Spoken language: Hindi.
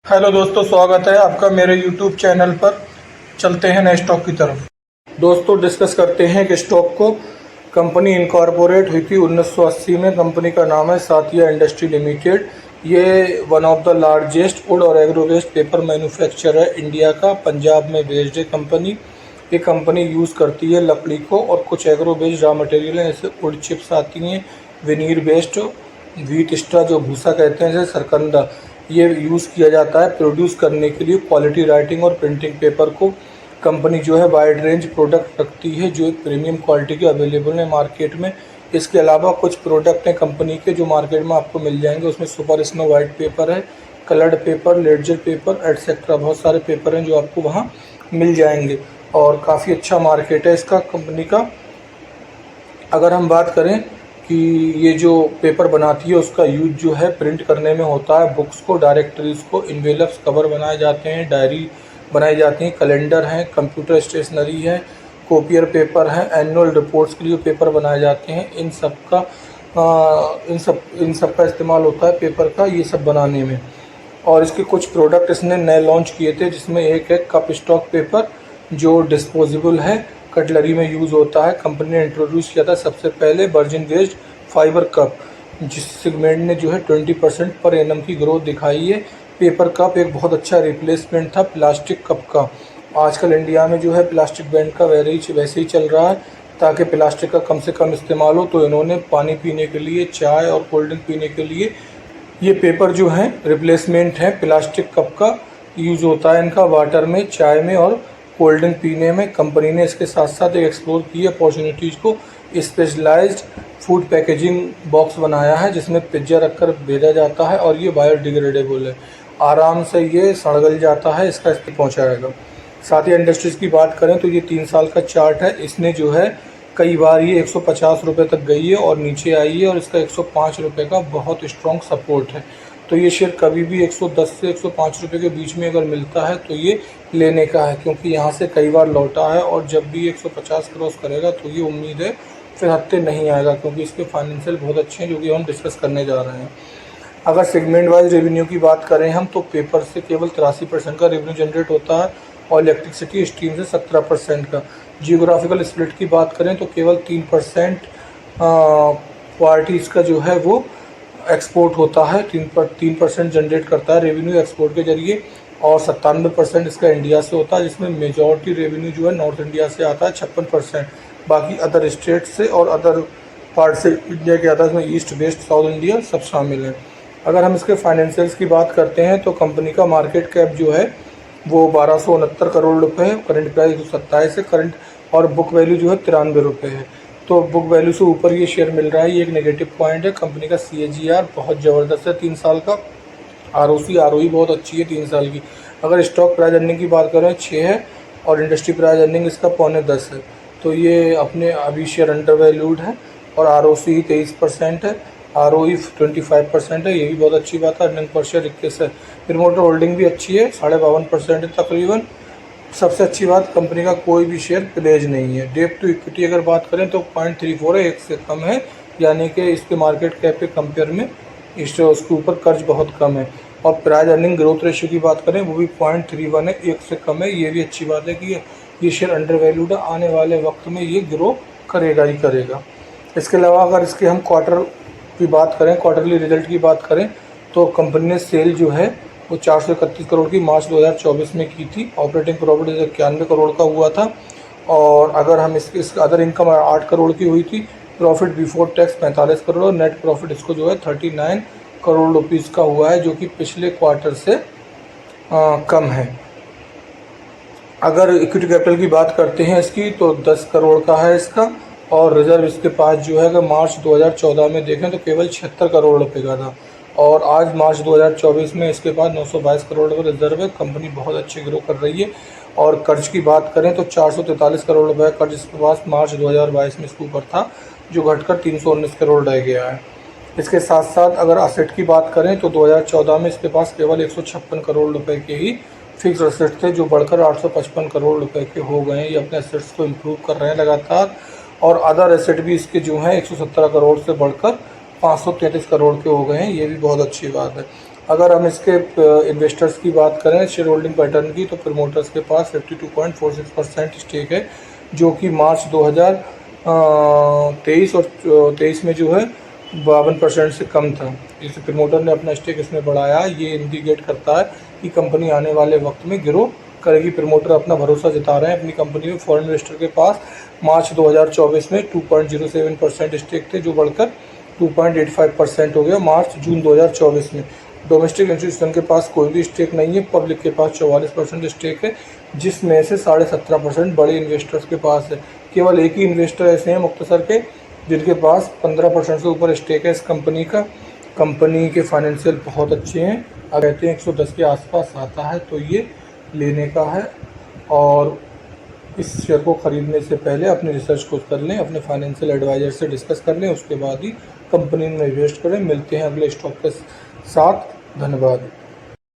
हेलो दोस्तों, स्वागत है आपका मेरे यूट्यूब चैनल पर। चलते हैं नए स्टॉक की तरफ। दोस्तों, डिस्कस करते हैं कि स्टॉक को कंपनी इनकॉर्पोरेट हुई थी 1980 में। कंपनी का नाम है साथिया इंडस्ट्री लिमिटेड। ये one of the largest would और एग्रो वेस्ट पेपर मैन्युफैक्चरर है इंडिया का। पंजाब में बेस्ड है कंपनी। ये कंपनी यूज़ करती है लकड़ी को और कुछ एग्रो बेस्ड रॉ मटेरियल है, जैसे वुड चिप्स आती हैं, विनीर बेस्ड व्हीट स्ट्रा जो भूसा कहते हैं, जैसे सरकंदा, ये यूज़ किया जाता है प्रोड्यूस करने के लिए क्वालिटी राइटिंग और प्रिंटिंग पेपर को। कंपनी जो है वाइड रेंज प्रोडक्ट रखती है जो एक प्रीमियम क्वालिटी के अवेलेबल है मार्केट में। इसके अलावा कुछ प्रोडक्ट हैं कंपनी के जो मार्केट में आपको मिल जाएंगे। उसमें सुपर स्नो वाइट पेपर है, coloured paper, ledger paper etcetera, बहुत सारे पेपर हैं जो आपको वहाँ मिल जाएंगे और काफ़ी अच्छा मार्केट है इसका कंपनी का। अगर हम बात करें कि ये जो पेपर बनाती है उसका यूज जो है प्रिंट करने में होता है। बुक्स को, डायरेक्टरीज को, इन्वेलप्स, कवर बनाए जाते हैं, डायरी बनाई जाती हैं, कैलेंडर हैं, कंप्यूटर स्टेशनरी है, कॉपियर पेपर है, एनुअल रिपोर्ट्स के लिए पेपर बनाए जाते हैं। इन सब का इस्तेमाल होता है पेपर का, ये सब बनाने में। और इसके कुछ प्रोडक्ट इसने नए लॉन्च किए थे, जिसमें एक है कप स्टॉक पेपर जो डिस्पोजेबल है, कटलरी में यूज़ होता है। कंपनी ने इंट्रोड्यूस किया था सबसे पहले वर्जिन वेस्ट फाइबर कप, जिस सेगमेंट ने जो है 20% पर एनम की ग्रोथ दिखाई है। पेपर कप एक बहुत अच्छा रिप्लेसमेंट था प्लास्टिक कप का। आजकल इंडिया में जो है प्लास्टिक बैन का वैसे ही चल रहा है, ताकि प्लास्टिक का कम से कम इस्तेमाल हो। तो इन्होंने पानी पीने के लिए, चाय और कोल्ड ड्रिंक पीने के लिए ये पेपर जो है रिप्लेसमेंट है प्लास्टिक कप का। यूज़ होता है इनका वाटर में, चाय में और कोल्ड ड्रिंक पीने में। कंपनी ने इसके साथ साथ एक एक्सप्लोर की अपॉर्चुनिटीज़ को। स्पेशलाइज्ड फूड पैकेजिंग बॉक्स बनाया है जिसमें पिज्ज़ा रखकर भेजा जाता है और ये बायोडिग्रेडेबल है, आराम से ये सड़गल जाता है, इसका इस पहुँचाएगा। साथ ही इंडस्ट्रीज़ की बात करें तो ये 3 साल का चार्ट है। इसने जो है कई बार ये 150 रुपये तक गई है और नीचे आई है और इसका 105 रुपये का बहुत स्ट्रॉन्ग सपोर्ट है। तो ये शेयर कभी भी 110 से 105 रुपये के बीच में अगर मिलता है तो ये लेने का है, क्योंकि यहाँ से कई बार लौटा है और जब भी 150 क्रॉस करेगा तो ये उम्मीद है फिर हफ्ते नहीं आएगा, क्योंकि इसके फाइनेंशियल बहुत अच्छे हैं जो कि हम डिस्कस करने जा रहे हैं। अगर सेगमेंट वाइज रेवेन्यू की बात करें हम तो पेपर से केवल 83% का रेवेन्यू जनरेट होता है और इलेक्ट्रिसिटी स्ट्रीम से 17% का। जियोग्राफिकल स्प्लिट की बात करें तो केवल 3% पार्टीज़ का जो है वो एक्सपोर्ट होता है, 3% जनरेट करता है रेवेन्यू एक्सपोर्ट के जरिए, और 97% इसका इंडिया से होता है, जिसमें मेजॉरिटी रेवेन्यू जो है नॉर्थ इंडिया से आता है 56%, बाकी अदर स्टेट से और अदर पार्ट से इंडिया के आता है, इसमें ईस्ट वेस्ट साउथ इंडिया सब शामिल है। अगर हम इसके फाइनेंशियल्स की बात करते हैं तो कंपनी का मार्केट कैप जो है वो 1269 करोड़ रुपए है, करंट प्राइस 127 है करंट, और बुक वैल्यू जो है 93 रुपये है। तो बुक वैल्यू से ऊपर ये शेयर मिल रहा है, ये एक नेगेटिव पॉइंट है। कंपनी का CAGR बहुत ज़बरदस्त है 3 साल का, ROE बहुत अच्छी है 3 साल की। अगर स्टॉक प्राइस अर्निंग की बात करें 6 है और इंडस्ट्री प्राइस अर्निंग इसका 9.25 है, तो ये अपने अभी शेयर अंडर वैल्यूड है। और ROC 23% है, ROE 25% है, ये भी बहुत अच्छी बात है। अर्निंग पर शेयर 21 है। प्रमोटर होल्डिंग भी अच्छी है, 52.5% है तकरीबन। सबसे अच्छी बात, कंपनी का कोई भी शेयर प्लेज नहीं है। डेट टू इक्विटी अगर बात करें तो 0.34 है, 1 से कम है, यानी कि इसके मार्केट कैप के कंपेयर में उसके ऊपर कर्ज बहुत कम है। और प्राइस अर्निंग ग्रोथ रेशियो की बात करें वो भी 0.31 है, 1 से कम है। ये भी अच्छी बात है कि ये शेयर अंडर वैल्यूड है, आने वाले वक्त में ये ग्रो करेगा ही करेगा। इसके अलावा अगर इसके हम क्वार्टर की बात करें, क्वार्टरली रिजल्ट की बात करें, तो कंपनी ने सेल जो है वो 431 करोड़ की मार्च 2024 में की थी। ऑपरेटिंग प्रॉफिट 91 करोड़ का हुआ था। और अगर हम इसके अदर इनकम 8 करोड़ की हुई थी, प्रॉफिट बिफोर टैक्स 45 करोड़, और नेट प्रॉफिट इसको जो है 39 करोड़ रुपीज़ का हुआ है, जो कि पिछले क्वार्टर से कम है। अगर इक्विटी कैपिटल की बात करते हैं इसकी तो 10 करोड़ का है इसका, और रिजर्व इसके पास जो है अगर मार्च 2014 में देखें तो केवल 76 करोड़ रुपये का था, और आज मार्च 2024 में इसके पास 922 करोड़ रुपये रिजर्व है। कंपनी बहुत अच्छी ग्रो कर रही है। और कर्ज की बात करें तो 443 करोड़ रुपये कर्ज इसके पास मार्च 2022 में इसके ऊपर था, जो घटकर 319 करोड़ रह गया है। इसके साथ साथ अगर असेट की बात करें तो 2014 में इसके पास केवल 156 करोड़ रुपए के ही फिक्स असेट थे, जो बढ़कर 855 करोड़ रुपए के हो गए हैं। ये अपने असेट्स को इम्प्रूव कर रहे हैं लगातार। और अदर एसेट भी इसके जो हैं 117 करोड़ से बढ़कर 533 करोड़ के हो गए हैं, ये भी बहुत अच्छी बात है। अगर हम इसके इन्वेस्टर्स की बात करें शेयर होल्डिंग पैटर्न की, तो प्रमोटर्स के पास 52.46% स्टेक है, जो कि मार्च 2023 और 23 में जो है 52% से कम था। इस प्रमोटर ने अपना स्टेक इसमें बढ़ाया। ये इंडिकेट करता है कि कंपनी आने वाले वक्त में ग्रो करेगी। प्रमोटर अपना भरोसा जता रहे हैं अपनी कंपनी में। फॉरेन इन्वेस्टर के पास मार्च 2024 में 2.07% स्टेक थे, जो बढ़कर 2.85% हो गया जून 2024 में। डोमेस्टिक इंस्टीट्यूशन के पास कोई भी स्टेक नहीं है। पब्लिक के पास 44% स्टेक है, जिसमें से 17.5% बड़े इन्वेस्टर्स के पास है। केवल एक ही इन्वेस्टर ऐसे हैं मुख्तसर के जिनके पास 15% से ऊपर स्टेक है इस कंपनी का। कंपनी के फाइनेंशियल बहुत अच्छे हैं। अब कहते हैं 110 के आसपास आता है तो ये लेने का है, और इस शेयर को ख़रीदने से पहले अपनी रिसर्च को कर लें, अपने फाइनेंशियल एडवाइज़र से डिस्कस कर लें, उसके बाद ही कंपनी में इन्वेस्ट करें। मिलते हैं अगले स्टॉक के साथ। धन्यवाद।